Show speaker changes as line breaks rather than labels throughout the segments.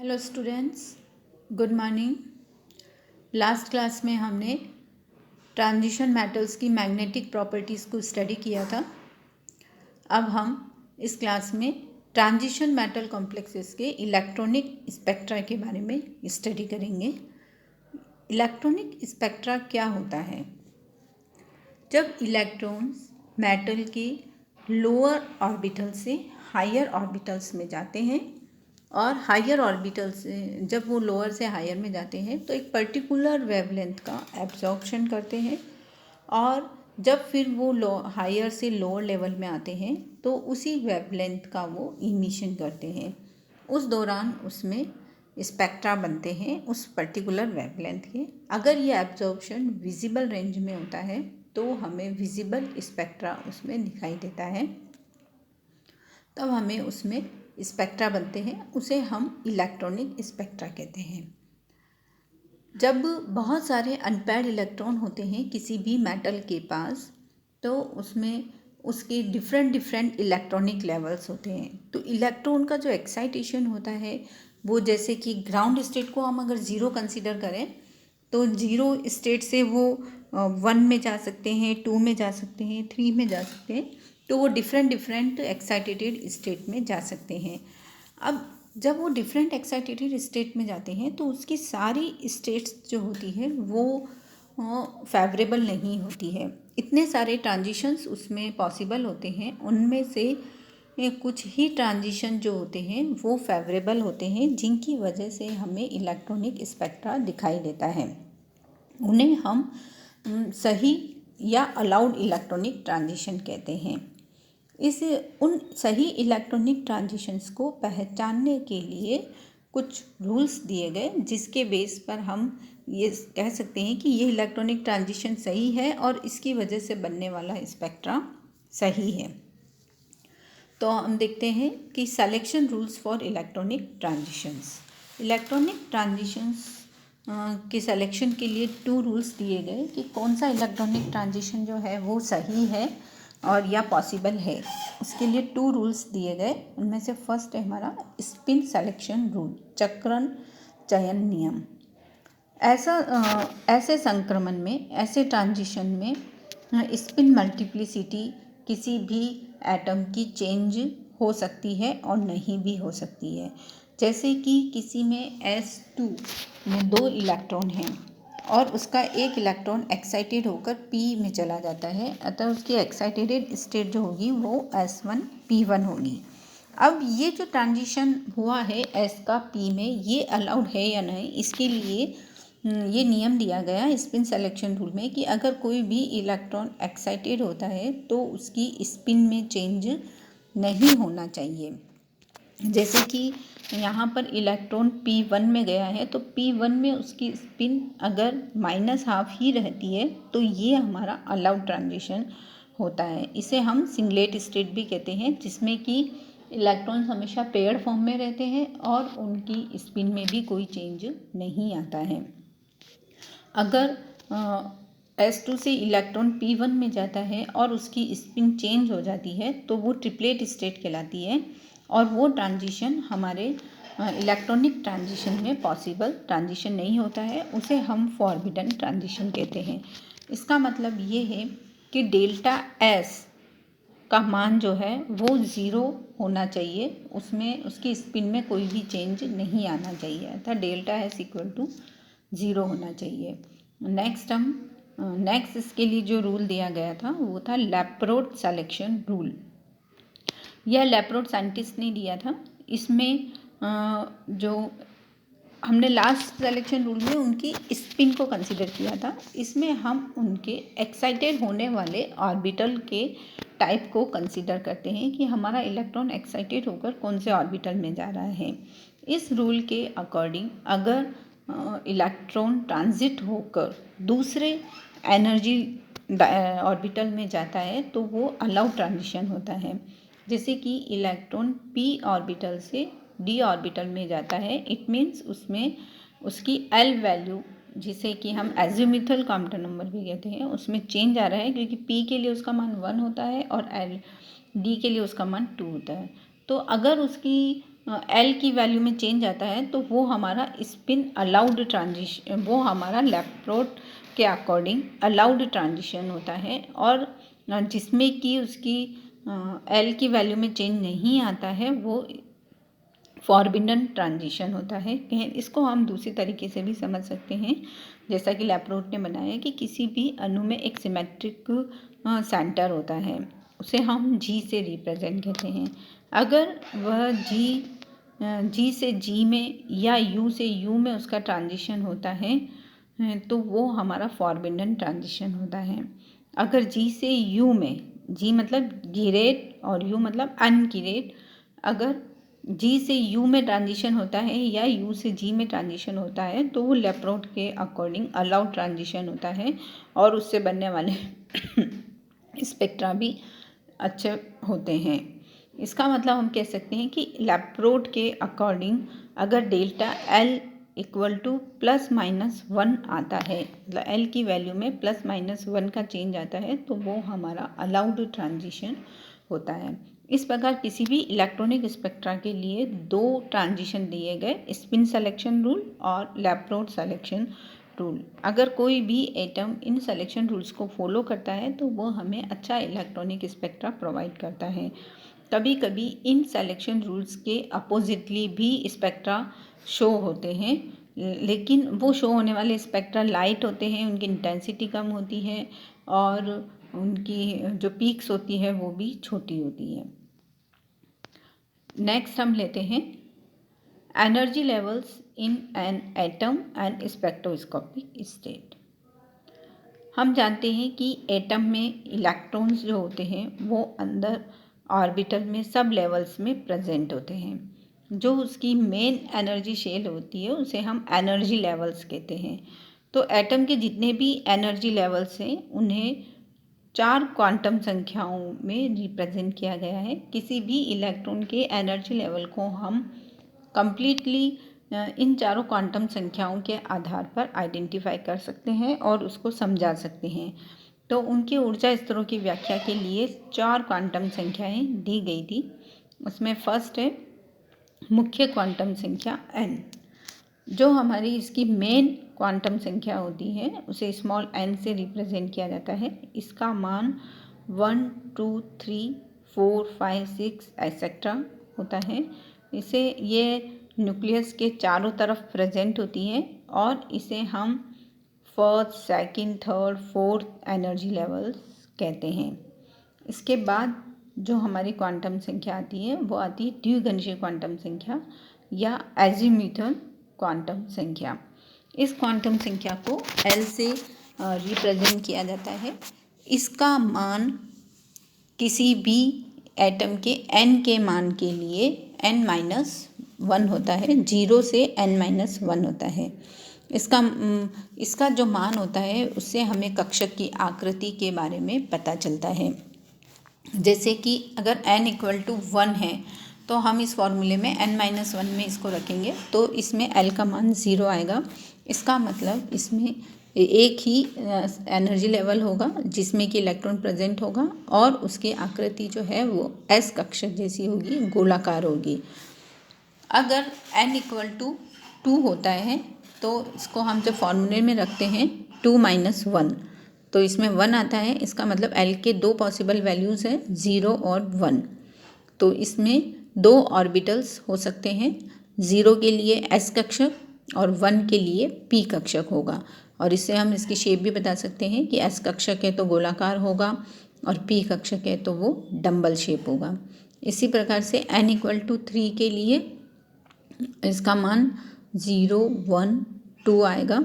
Hello students, good morning. Last class में हमने transition metals की मैग्नेटिक प्रॉपर्टीज़ को स्टडी किया था। अब हम इस क्लास में ट्रांजिशन मेटल कॉम्प्लेक्सेस के इलेक्ट्रॉनिक स्पेक्ट्रा के बारे में स्टडी करेंगे। इलेक्ट्रॉनिक स्पेक्ट्रा क्या होता है? जब इलेक्ट्रॉन्स मेटल के लोअर ऑर्बिटल से हायर ऑर्बिटल्स में जाते हैं और हायर ऑर्बिटल से जब वो लोअर से हायर में जाते हैं तो एक पर्टिकुलर वेवलेंथ का एब्जॉर्प्शन करते हैं, और जब फिर वो हायर से लोअर लेवल में आते हैं तो उसी वेवलेंथ का वो इमिशन करते हैं। उस दौरान उसमें स्पेक्ट्रा बनते हैं उस पर्टिकुलर वेवलेंथ के। अगर ये एब्जॉर्प्शन विजिबल रेंज में होता है तो हमें विजिबल स्पेक्ट्रा उसमें दिखाई देता है, तब हमें उसमें स्पेक्ट्रा बनते हैं, उसे हम इलेक्ट्रॉनिक स्पेक्ट्रा कहते हैं। जब बहुत सारे अनपेयर्ड इलेक्ट्रॉन होते हैं किसी भी मेटल के पास, तो उसमें उसके डिफरेंट इलेक्ट्रॉनिक लेवल्स होते हैं। तो इलेक्ट्रॉन का जो एक्साइटेशन होता है वो, जैसे कि ग्राउंड स्टेट को हम अगर ज़ीरो कंसीडर करें तो ज़ीरो स्टेट से वो 1 में जा सकते हैं, 2 में जा सकते हैं, 3 में जा सकते हैं। तो वो डिफरेंट एक्साइटेटेड स्टेट में जा सकते हैं। अब जब वो डिफरेंट एक्साइटेटेड स्टेट में जाते हैं तो उसकी सारी स्टेट्स जो होती है वो फेवरेबल नहीं होती है। इतने सारे ट्रांजिशंस उसमें पॉसिबल होते हैं, उनमें से कुछ ही ट्रांजिशन जो होते हैं वो फेवरेबल होते हैं, जिनकी वजह से हमें इलेक्ट्रॉनिक स्पेक्ट्रा दिखाई देता है। उन्हें हम सही या अलाउड इलेक्ट्रॉनिक ट्रांजिशन कहते हैं। उन सही इलेक्ट्रॉनिक ट्रांजिशंस को पहचानने के लिए कुछ रूल्स दिए गए, जिसके बेस पर हम ये कह सकते हैं कि ये इलेक्ट्रॉनिक ट्रांजिशन सही है और इसकी वजह से बनने वाला स्पेक्ट्रा सही है। तो हम देखते हैं कि selection rules for electronic transitions. Electronic transitions के सिलेक्शन के लिए 2 रूल्स दिए गए कि कौन सा इलेक्ट्रॉनिक ट्रांजिशन जो है वो सही है और या पॉसिबल है। उसके लिए 2 रूल्स दिए गए। उनमें से फर्स्ट है हमारा स्पिन सिलेक्शन रूल, चक्रण चयन नियम। ऐसे संक्रमण में, ऐसे ट्रांजिशन में स्पिन मल्टीप्लिसिटी किसी भी एटम की चेंज हो सकती है और नहीं भी हो सकती है। जैसे कि किसी में S2 में 2 इलेक्ट्रॉन हैं और उसका एक इलेक्ट्रॉन एक्साइटेड होकर P में चला जाता है, अतः उसकी एक्साइटेड स्टेट जो होगी वो S1P1 होगी। अब ये जो ट्रांजिशन हुआ है S का P में, ये अलाउड है या नहीं, इसके लिए ये नियम दिया गया स्पिन सिलेक्शन रूल में कि अगर कोई भी इलेक्ट्रॉन एक्साइटेड होता है तो उसकी स्पिन में चेंज नहीं होना चाहिए। जैसे कि यहाँ पर इलेक्ट्रॉन P1 में गया है तो P1 में उसकी स्पिन अगर -½ ही रहती है तो ये हमारा अलाउड ट्रांजिशन होता है। इसे हम सिंगलेट स्टेट भी कहते हैं, जिसमें कि इलेक्ट्रॉन्स हमेशा पेयर्ड फॉर्म में रहते हैं और उनकी स्पिन में भी कोई चेंज नहीं आता है। अगर S2 से इलेक्ट्रॉन P1 में जाता है और उसकी स्पिन चेंज हो जाती है तो वो ट्रिपलेट स्टेट कहलाती है, और वो ट्रांजिशन हमारे इलेक्ट्रॉनिक ट्रांजिशन में पॉसिबल ट्रांजिशन नहीं होता है। उसे हम फॉरबिडन ट्रांजिशन कहते हैं। इसका मतलब ये है कि डेल्टा S का मान जो है वो 0 होना चाहिए, उसमें उसकी स्पिन में कोई भी चेंज नहीं आना चाहिए, अर्थात डेल्टा S = 0 होना चाहिए। नेक्स्ट इसके लिए जो रूल दिया गया था वो था लैप्रोड सिलेक्शन रूल। यह लैप्रोड साइंटिस्ट ने दिया था। इसमें जो हमने लास्ट सिलेक्शन रूल में उनकी स्पिन को कंसीडर किया था, इसमें हम उनके एक्साइटेड होने वाले ऑर्बिटल के टाइप को कंसीडर करते हैं कि हमारा इलेक्ट्रॉन एक्साइटेड होकर कौन से ऑर्बिटल में जा रहा है। इस रूल के अकॉर्डिंग अगर इलेक्ट्रॉन ट्रांजिट होकर दूसरे एनर्जी ऑर्बिटल में जाता है तो वो अलाउड ट्रांजिशन होता है। जैसे कि इलेक्ट्रॉन P ऑर्बिटल से D ऑर्बिटल में जाता है, इट मीन्स उसमें उसकी L वैल्यू, जिसे कि हम एजिमुथल क्वांटम नंबर भी कहते हैं, उसमें चेंज आ रहा है, क्योंकि P के लिए उसका मान 1 होता है और D के लिए उसका मान 2 होता है। तो अगर उसकी एल की वैल्यू में चेंज आता है तो वो हमारा स्पिन अलाउड ट्रांजिशन, वो हमारा इलेक्ट्रोड के अकॉर्डिंग अलाउड ट्रांजिशन होता है। और जिसमें कि उसकी एल की वैल्यू में चेंज नहीं आता है वो फॉरबिडन ट्रांजिशन होता है। इसको हम दूसरी तरीके से भी समझ सकते हैं, जैसा कि लैप्रोट ने बनाया कि किसी भी अणु में एक सिमेट्रिक सेंटर होता है, उसे हम जी से रिप्रेजेंट करते हैं। अगर वह जी से जी में या यू से यू में उसका ट्रांजिशन होता है तो वो हमारा फॉरबिडन ट्रांजिशन होता है। अगर जी से यू में, जी मतलब गिरेट और यू मतलब अनगिरेट, अगर जी से यू में ट्रांजिशन होता है या यू से जी में ट्रांजिशन होता है तो वो लैप्रोट के अकॉर्डिंग अलाउड ट्रांजिशन होता है और उससे बनने वाले स्पेक्ट्रा भी अच्छे होते हैं। इसका मतलब हम कह सकते हैं कि लैप्रोट के अकॉर्डिंग अगर डेल्टा एल इक्वल टू +-1 आता है, मतलब एल की वैल्यू में +-1 का चेंज आता है तो वो हमारा अलाउड ट्रांजिशन होता है। इस प्रकार किसी भी इलेक्ट्रॉनिक स्पेक्ट्रा के लिए 2 ट्रांजिशन दिए गए, स्पिन सिलेक्शन रूल और लैप्रोट सिलेक्शन रूल। अगर कोई भी एटम इन सिलेक्शन रूल्स को फॉलो करता है तो वो हमें अच्छा इलेक्ट्रॉनिक स्पेक्ट्रा प्रोवाइड करता है। कभी कभी इन सिलेक्शन रूल्स के अपोजिटली भी स्पेक्ट्रा शो होते हैं, लेकिन वो शो होने वाले स्पेक्ट्रा लाइट होते हैं, उनकी इंटेंसिटी कम होती है और उनकी जो पीक्स होती है वो भी छोटी होती है। नेक्स्ट हम लेते हैं energy levels in an atom and spectroscopic state. हम जानते हैं कि एटम में इलेक्ट्रॉन्स जो होते हैं वो अंदर ऑर्बिटल में सब लेवल्स में प्रेजेंट होते हैं। जो उसकी मेन एनर्जी शेल होती है उसे हम एनर्जी लेवल्स कहते हैं। तो एटम के जितने भी एनर्जी लेवल्स हैं उन्हें 4 क्वांटम संख्याओं में रिप्रेजेंट किया गया है। किसी भी इलेक्ट्रॉन के एनर्जी लेवल को हम कंप्लीटली इन चारों क्वांटम संख्याओं के आधार पर आइडेंटिफाई कर सकते हैं और उसको समझा सकते हैं। तो उनके ऊर्जा स्तरों की व्याख्या के लिए 4 क्वांटम संख्याएं दी गई थी। उसमें फर्स्ट है मुख्य क्वांटम संख्या n। जो हमारी इसकी मेन क्वांटम संख्या होती है उसे स्मॉल n से रिप्रेजेंट किया जाता है। इसका मान 1, 2, 3, 4, 5, 6 एक्सेट्रा होता है। इसे ये न्यूक्लियस के चारों तरफ प्रेजेंट होती है और इसे हम first, second, third, fourth energy levels कहते हैं। इसके बाद जो हमारी क्वांटम संख्या आती है वो आती है द्विघनशीय क्वांटम संख्या या एजीम्यूथल क्वांटम संख्या। इस क्वांटम संख्या को L से रिप्रेजेंट किया जाता है। इसका मान किसी भी एटम के n के मान के लिए n-1 होता है, 0 से n-1 होता है। इसका जो मान होता है उससे हमें कक्षक की आकृति के बारे में पता चलता है। जैसे कि अगर n = 1 है तो हम इस फॉर्मूले में n-1 में इसको रखेंगे तो इसमें L का मान 0 आएगा। इसका मतलब इसमें एक ही एनर्जी लेवल होगा जिसमें कि इलेक्ट्रॉन प्रेजेंट होगा और उसकी आकृति जो है वो S कक्षक जैसी होगी, गोलाकार होगी। अगर n = 2 होता है तो इसको हम जब फॉर्मूले में रखते हैं 2 - 1 तो इसमें 1 आता है। इसका मतलब L के 2 पॉसिबल वैल्यूज़ हैं, 0 और 1। तो इसमें 2 ऑर्बिटल्स हो सकते हैं, 0 के लिए S कक्षक और 1 के लिए P कक्षक होगा। और इससे हम इसकी शेप भी बता सकते हैं कि S कक्षक है तो गोलाकार होगा और P कक्षक है तो वो डंबल शेप होगा। इसी प्रकार से n = 3 के लिए इसका मान 0, 1, 2 आएगा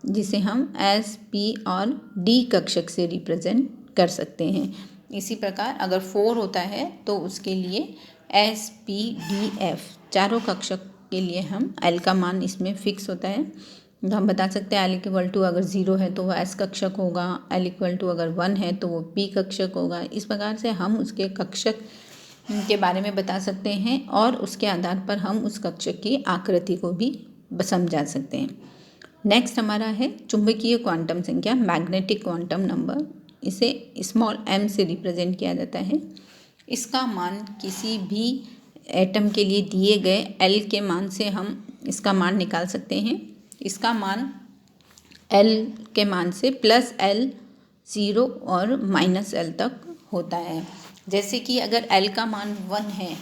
जिसे हम S, P और D कक्षक से रिप्रेजेंट कर सकते हैं। इसी प्रकार अगर 4 होता है तो उसके लिए S, P, D, F चारों कक्षक के लिए हम L का मान इसमें फिक्स होता है। तो हम बता सकते हैं L = अगर 0 है तो वह S कक्षक होगा, L = अगर 1 है तो वो P कक्षक होगा। इस प्रकार से हम उसके कक्षक के बारे में बता सकते हैं और उसके आधार पर हम उस कक्षक की आकृति को भी समझा सकते हैं। नेक्स्ट हमारा है चुंबकीय क्वांटम संख्या, मैग्नेटिक क्वांटम नंबर। इसे स्मॉल m से रिप्रेजेंट किया जाता है। इसका मान किसी भी एटम के लिए दिए गए एल के मान से हम इसका मान निकाल सकते हैं। इसका मान एल के मान से प्लस एल, ज़ीरो और माइनस एल तक होता है। जैसे कि अगर एल का मान 1 है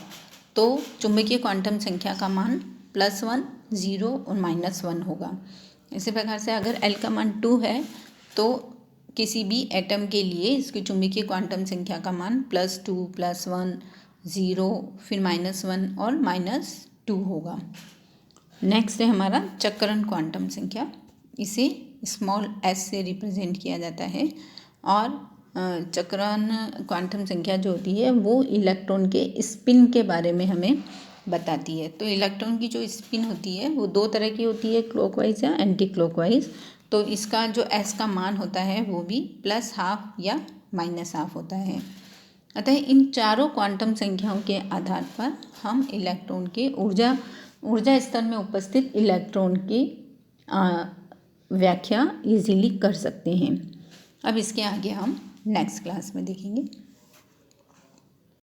तो चुंबकीय क्वांटम संख्या का मान +1, 0 और -1 होगा। इसी प्रकार से अगर एल का मान 2 है तो किसी भी एटम के लिए इसकी चुंबकीय क्वांटम संख्या का मान +2, +1, 0 फिर -1 और -2 होगा। नेक्स्ट है हमारा चक्रण क्वांटम संख्या। इसे स्मॉल s से रिप्रेजेंट किया जाता है और चक्रण क्वांटम संख्या जो होती है वो इलेक्ट्रॉन के स्पिन के बारे में हमें बताती है। तो इलेक्ट्रॉन की जो स्पिन होती है वो 2 तरह की होती है, क्लॉकवाइज या एंटी क्लॉकवाइज। तो इसका जो s का मान होता है वो भी +½ या -½ होता है। अतः इन चारों क्वांटम संख्याओं के आधार पर हम इलेक्ट्रॉन के ऊर्जा स्तर में उपस्थित इलेक्ट्रॉन की व्याख्या इजीली कर सकते हैं। अब इसके आगे हम नेक्स्ट क्लास में देखेंगे।